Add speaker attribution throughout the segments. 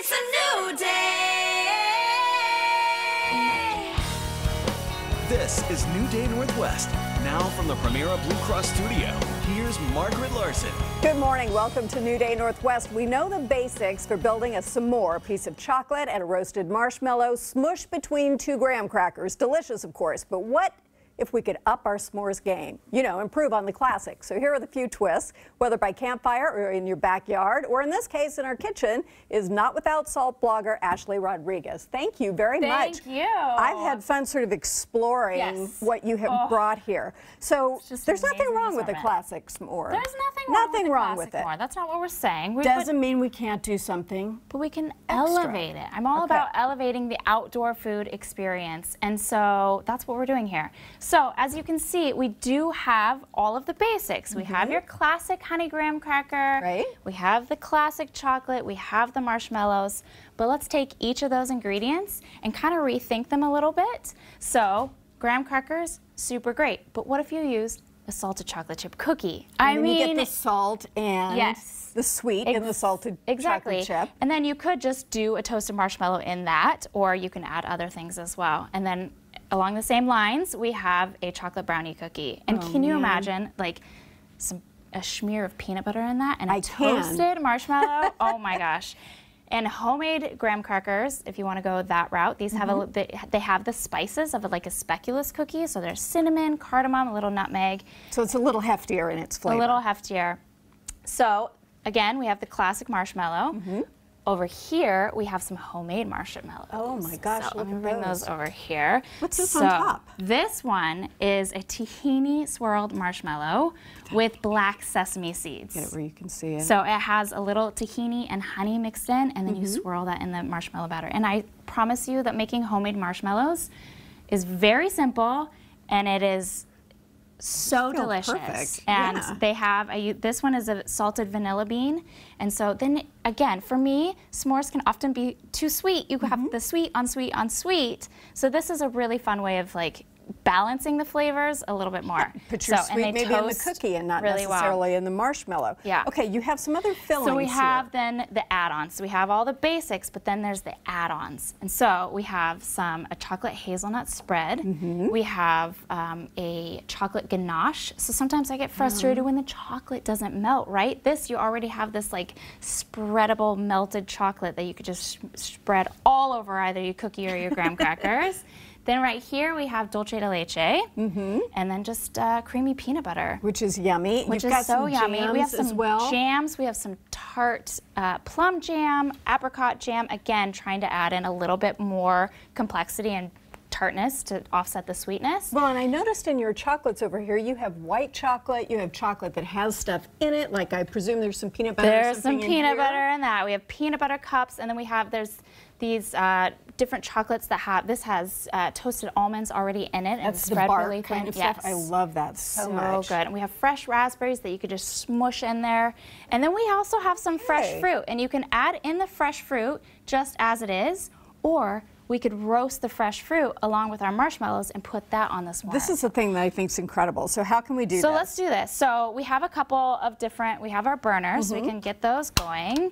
Speaker 1: It's a new day.
Speaker 2: This is New Day Northwest. Now from the Primera Blue Cross Studio, here's Margaret Larson.
Speaker 3: Good morning. Welcome to New Day Northwest. We know the basics for building a s'more, a piece of chocolate and a roasted marshmallow smushed between 2 graham crackers. Delicious, of course, but what if we could up our s'mores game? You know, improve on the classics. So here are the few twists, whether by campfire or in your backyard, or in this case in our kitchen, is Not Without Salt blogger Ashley Rodriguez. Thank you very much.
Speaker 4: Thank you.
Speaker 3: I've had fun sort of exploring what you have brought here. So there's nothing wrong with the classic s'more.
Speaker 4: There's nothing wrong with it. That's not what we're saying.
Speaker 3: Doesn't mean we can't do something.
Speaker 4: But we can elevate it. I'm all about elevating the outdoor food experience. And so that's what we're doing here. So as you can see, we do have all of the basics. We have your classic honey graham cracker.
Speaker 3: Right.
Speaker 4: We have the classic chocolate. We have the marshmallows. But let's take each of those ingredients and kind of rethink them a little bit. So graham crackers, super great. But what if you used a salted chocolate chip cookie?
Speaker 3: I mean, you get the salt and the sweet in the salted chocolate chip.
Speaker 4: And then you could just do a toasted marshmallow in that, or you can add other things as well. And then along the same lines, we have a chocolate brownie cookie. And can you imagine, like, a smear of peanut butter in that and a toasted marshmallow? Oh my gosh. And homemade graham crackers, if you want to go that route, these have they have the spices of like a speculoos cookie. So there's cinnamon, cardamom, a little nutmeg.
Speaker 3: So it's a little heftier in its flavor.
Speaker 4: A little heftier. So again, we have the classic marshmallow. Over here, we have some homemade marshmallows.
Speaker 3: Oh my gosh,
Speaker 4: so let me bring those over here.
Speaker 3: What's this on top?
Speaker 4: This one is a tahini swirled marshmallow with black sesame seeds.
Speaker 3: Get it where you can see it.
Speaker 4: So it has a little tahini and honey mixed in, and then you swirl that in the marshmallow batter. And I promise you that making homemade marshmallows is very simple, and it is so delicious.
Speaker 3: Perfect.
Speaker 4: And they have this one is a salted vanilla bean, and so then again, for me, s'mores can often be too sweet. You have the sweet on sweet on sweet. So this is a really fun way of like balancing the flavors a little bit more.
Speaker 3: Put your sweet maybe in the cookie and not necessarily in the marshmallow.
Speaker 4: Yeah.
Speaker 3: Okay, you have some other fillings.
Speaker 4: So we have then the add-ons. So we have all the basics, but then there's the add-ons. And so we have a chocolate hazelnut spread. We have a chocolate ganache. So sometimes I get frustrated when the chocolate doesn't melt, right? This, you already have this like spreadable melted chocolate that you could just spread all over either your cookie or your graham crackers. Then right here we have dulce de leche, and then just creamy peanut butter.
Speaker 3: Which is yummy.
Speaker 4: Which
Speaker 3: You've
Speaker 4: is
Speaker 3: got
Speaker 4: so
Speaker 3: some
Speaker 4: yummy. We have some
Speaker 3: jams.
Speaker 4: We have some tart plum jam, apricot jam. Again, trying to add in a little bit more complexity and tartness to offset the sweetness.
Speaker 3: Well, and I noticed in your chocolates over here, you have white chocolate, you have chocolate that has stuff in it, like I presume there's some peanut butter
Speaker 4: There's some peanut butter in that. We have peanut butter cups, and then we have, there's these different chocolates that have, this has toasted almonds already in it.
Speaker 3: That's
Speaker 4: and spread
Speaker 3: the bark
Speaker 4: really thin.
Speaker 3: kind of stuff. I love that so much.
Speaker 4: So good. And we have fresh raspberries that you could just smush in there. And then we also have some fresh fruit, and you can add in the fresh fruit just as it is, or we could roast the fresh fruit along with our marshmallows and put that on the s'more.
Speaker 3: This is the thing that I think is incredible. So how can we do that?
Speaker 4: So let's do this. So we have a couple of different, we have our burners, so we can get those going.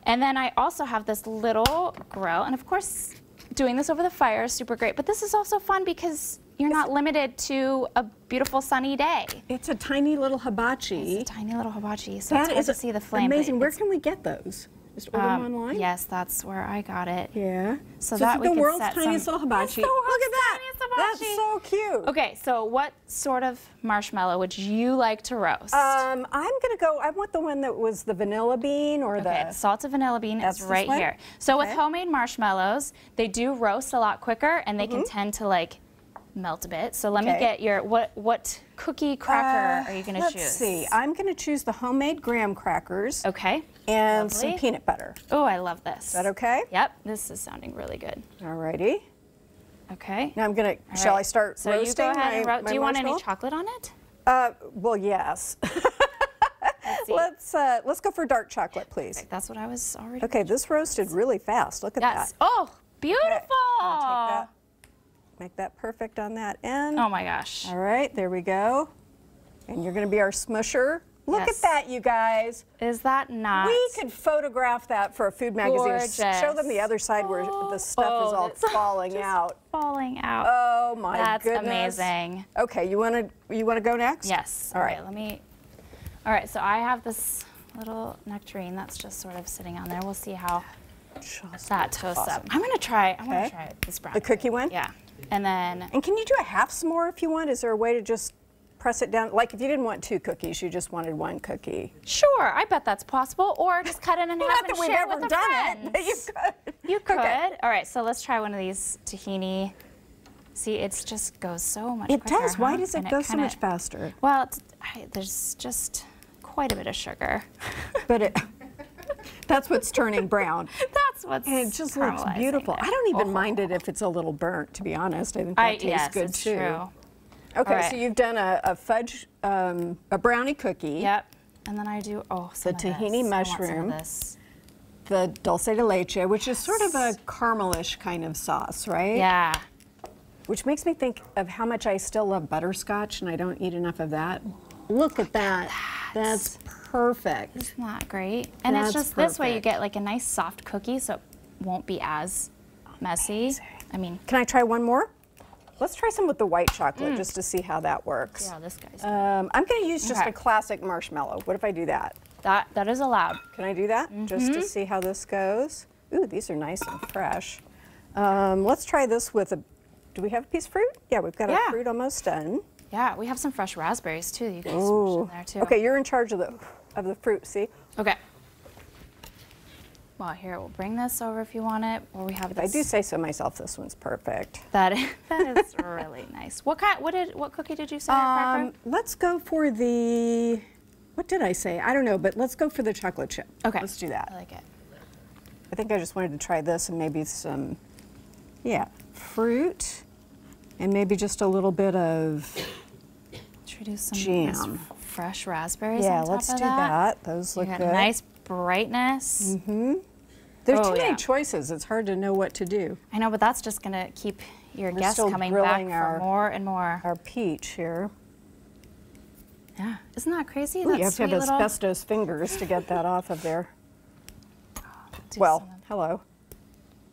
Speaker 4: And then I also have this little grill, and of course doing this over the fire is super great, but this is also fun because you're not limited to a beautiful sunny day.
Speaker 3: It's a tiny little hibachi.
Speaker 4: It's a tiny little hibachi, so it's hard to see the flame.
Speaker 3: Amazing. Where can we get those? Just order them online?
Speaker 4: Yes, that's where I got it.
Speaker 3: Yeah.
Speaker 4: So that we
Speaker 3: the
Speaker 4: can
Speaker 3: world's
Speaker 4: set
Speaker 3: tiniest little hibachi.
Speaker 4: Look
Speaker 3: at that. That's so cute.
Speaker 4: Okay, so what sort of marshmallow would you like to roast?
Speaker 3: I'm gonna go. I want the one that was the vanilla bean or
Speaker 4: the salted vanilla bean is right here. So with homemade marshmallows, they do roast a lot quicker, and they can tend to like melt a bit. So let me get your what cookie cracker are you going to choose?
Speaker 3: Let's see. I'm going to choose the homemade graham crackers.
Speaker 4: Okay.
Speaker 3: And some peanut butter.
Speaker 4: Oh, I love this.
Speaker 3: Is that okay?
Speaker 4: Yep. This is sounding really good.
Speaker 3: Alrighty.
Speaker 4: Okay.
Speaker 3: Now I'm going to. Shall I start roasting?
Speaker 4: So you go ahead and
Speaker 3: do
Speaker 4: you want any chocolate on it?
Speaker 3: Well, yes. Let's go for dark chocolate, please.
Speaker 4: Perfect. That's what I was already.
Speaker 3: Okay, this roasted really fast. Look at that.
Speaker 4: Oh, beautiful. Okay.
Speaker 3: I'll take that. Make that perfect on that end.
Speaker 4: Oh my gosh.
Speaker 3: All right, there we go. And you're going to be our smusher. Look at that, you guys.
Speaker 4: Is that not?
Speaker 3: We could photograph that for a food magazine.
Speaker 4: Gorgeous.
Speaker 3: Show them the other side where the stuff is all falling out.
Speaker 4: Falling out.
Speaker 3: Oh my
Speaker 4: That's
Speaker 3: goodness.
Speaker 4: amazing.
Speaker 3: Okay, you wanna go next?
Speaker 4: Yes.
Speaker 3: All right.
Speaker 4: All right, so I have this little nectarine that's just sort of sitting on there. We'll see how that toasts up. I'm gonna try this brown.
Speaker 3: The cookie one?
Speaker 4: Yeah. And then.
Speaker 3: And can you do a half s'more if you want? Is there a way to just press it down? Like if you didn't want 2 cookies, you just wanted 1 cookie.
Speaker 4: Sure, I bet that's possible. Or just cut it in half
Speaker 3: Not
Speaker 4: and
Speaker 3: that we've
Speaker 4: share
Speaker 3: ever
Speaker 4: with a
Speaker 3: done
Speaker 4: friend.
Speaker 3: it, but you could.
Speaker 4: You could.
Speaker 3: Okay.
Speaker 4: All right, so let's try one of these tahini. See, it just goes so much
Speaker 3: It
Speaker 4: quicker.
Speaker 3: does. Why
Speaker 4: huh?
Speaker 3: does it
Speaker 4: And
Speaker 3: go so
Speaker 4: kinda-
Speaker 3: much faster?
Speaker 4: Well, there's just quite a bit of sugar.
Speaker 3: But that's what's turning brown.
Speaker 4: That's what's
Speaker 3: And it just looks
Speaker 4: caramelizing
Speaker 3: beautiful.
Speaker 4: there.
Speaker 3: I don't even mind it if it's a little burnt, to be honest. I think that tastes
Speaker 4: yes,
Speaker 3: good
Speaker 4: it's
Speaker 3: too.
Speaker 4: true.
Speaker 3: Okay,
Speaker 4: All right.
Speaker 3: so you've done a fudge, a brownie cookie.
Speaker 4: Yep. And then I do some of
Speaker 3: tahini
Speaker 4: this. I want some
Speaker 3: mushroom.
Speaker 4: of this.
Speaker 3: The dulce de leche, which is sort of a caramelish kind of sauce, right?
Speaker 4: Yeah.
Speaker 3: Which makes me think of how much I still love butterscotch, and I don't eat enough of that. Look at that. That's perfect.
Speaker 4: Isn't that great? And
Speaker 3: That's
Speaker 4: it's just this way you
Speaker 3: perfect.
Speaker 4: get like a nice soft cookie, so it won't be as messy. I mean,
Speaker 3: Can I try one more? Let's try some with the white chocolate just to see how that works.
Speaker 4: yeah, this guy's
Speaker 3: I'm going to use just
Speaker 4: Okay.
Speaker 3: a classic marshmallow. What if I do that?
Speaker 4: that is allowed.
Speaker 3: Can I do that just to see how this goes? Ooh, these are nice and fresh. Let's try this with a. Do we have a piece of fruit? Yeah, we've got
Speaker 4: Yeah.
Speaker 3: our fruit almost done.
Speaker 4: Yeah, we have some fresh raspberries too. You can smush in there too.
Speaker 3: Okay, you're in charge of the fruit. See,
Speaker 4: Okay. Well, here we'll bring this over if you want it, or we have
Speaker 3: if I
Speaker 4: this.
Speaker 3: do say so myself, this one's perfect.
Speaker 4: That is really nice. What cookie did you say? Parker?
Speaker 3: Let's go for the. What did I say? I don't know, but let's go for the chocolate chip.
Speaker 4: Okay.
Speaker 3: Let's do that.
Speaker 4: I like it.
Speaker 3: I think I just wanted to try this and maybe some, fruit, and maybe just a little bit of.
Speaker 4: Should we do some
Speaker 3: Jam.
Speaker 4: nice fresh raspberries
Speaker 3: Yeah,
Speaker 4: on top
Speaker 3: let's
Speaker 4: of
Speaker 3: do
Speaker 4: that?
Speaker 3: that. Those
Speaker 4: You
Speaker 3: look
Speaker 4: got
Speaker 3: good.
Speaker 4: nice brightness.
Speaker 3: There's
Speaker 4: Oh,
Speaker 3: too many
Speaker 4: yeah.
Speaker 3: choices. It's hard to know what to do.
Speaker 4: I know, but that's just gonna keep your
Speaker 3: We're
Speaker 4: guests
Speaker 3: still
Speaker 4: coming back
Speaker 3: grilling
Speaker 4: for more and more.
Speaker 3: Our peach here.
Speaker 4: Yeah, isn't that crazy?
Speaker 3: Ooh,
Speaker 4: That
Speaker 3: you have to have
Speaker 4: sweet little-
Speaker 3: asbestos fingers to get that off of there.
Speaker 4: do
Speaker 3: Well,
Speaker 4: some of-
Speaker 3: hello.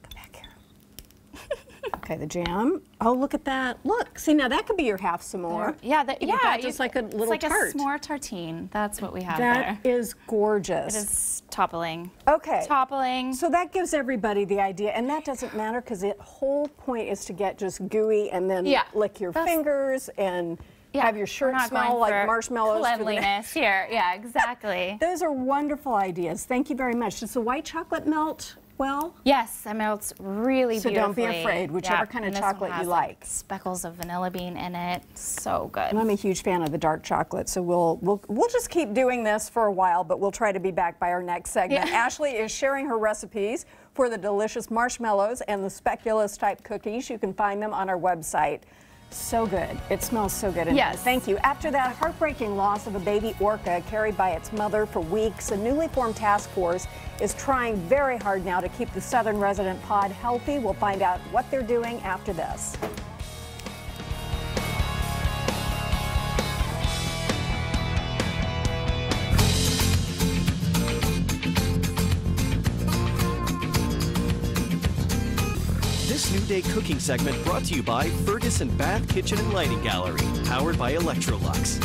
Speaker 3: Come back here. Okay, the jam. Oh, look at that. Look, see, now that could be your half some more.
Speaker 4: Yeah,
Speaker 3: You get that just like a little
Speaker 4: it's like
Speaker 3: tart.
Speaker 4: a s'more tartine. That's what we have
Speaker 3: That
Speaker 4: there.
Speaker 3: is gorgeous.
Speaker 4: It is toppling.
Speaker 3: Okay.
Speaker 4: Toppling.
Speaker 3: So that gives everybody the idea, and that doesn't matter because the whole point is to get just gooey and then
Speaker 4: Yeah,
Speaker 3: lick your
Speaker 4: that's-
Speaker 3: fingers and
Speaker 4: Yeah,
Speaker 3: have your
Speaker 4: we're
Speaker 3: shirt
Speaker 4: not
Speaker 3: smell
Speaker 4: going
Speaker 3: like
Speaker 4: for
Speaker 3: marshmallows. for the
Speaker 4: Cleanliness here. Yeah, exactly.
Speaker 3: Those are wonderful ideas. Thank you very much. Does the white chocolate melt well?
Speaker 4: Yes, it melts really
Speaker 3: So
Speaker 4: beautifully.
Speaker 3: don't be afraid, whichever
Speaker 4: Yep,
Speaker 3: kind of
Speaker 4: and this one
Speaker 3: chocolate you
Speaker 4: has,
Speaker 3: like.
Speaker 4: Speckles of vanilla bean in it. So good.
Speaker 3: And I'm a huge fan of the dark chocolate, so we'll just keep doing this for a while, but we'll try to be back by our next segment.
Speaker 4: Yeah.
Speaker 3: Ashley is sharing her recipes for the delicious marshmallows and the speculoos type cookies. You can find them on our website. So good. It smells so good in
Speaker 4: Yes.
Speaker 3: here. Thank you. After that heartbreaking loss of a baby orca carried by its mother for weeks, a newly formed task force is trying very hard now to keep the southern resident pod healthy. We'll find out what they're doing after this.
Speaker 2: This New Day cooking segment brought to you by Ferguson Bath Kitchen and Lighting Gallery, powered by Electrolux.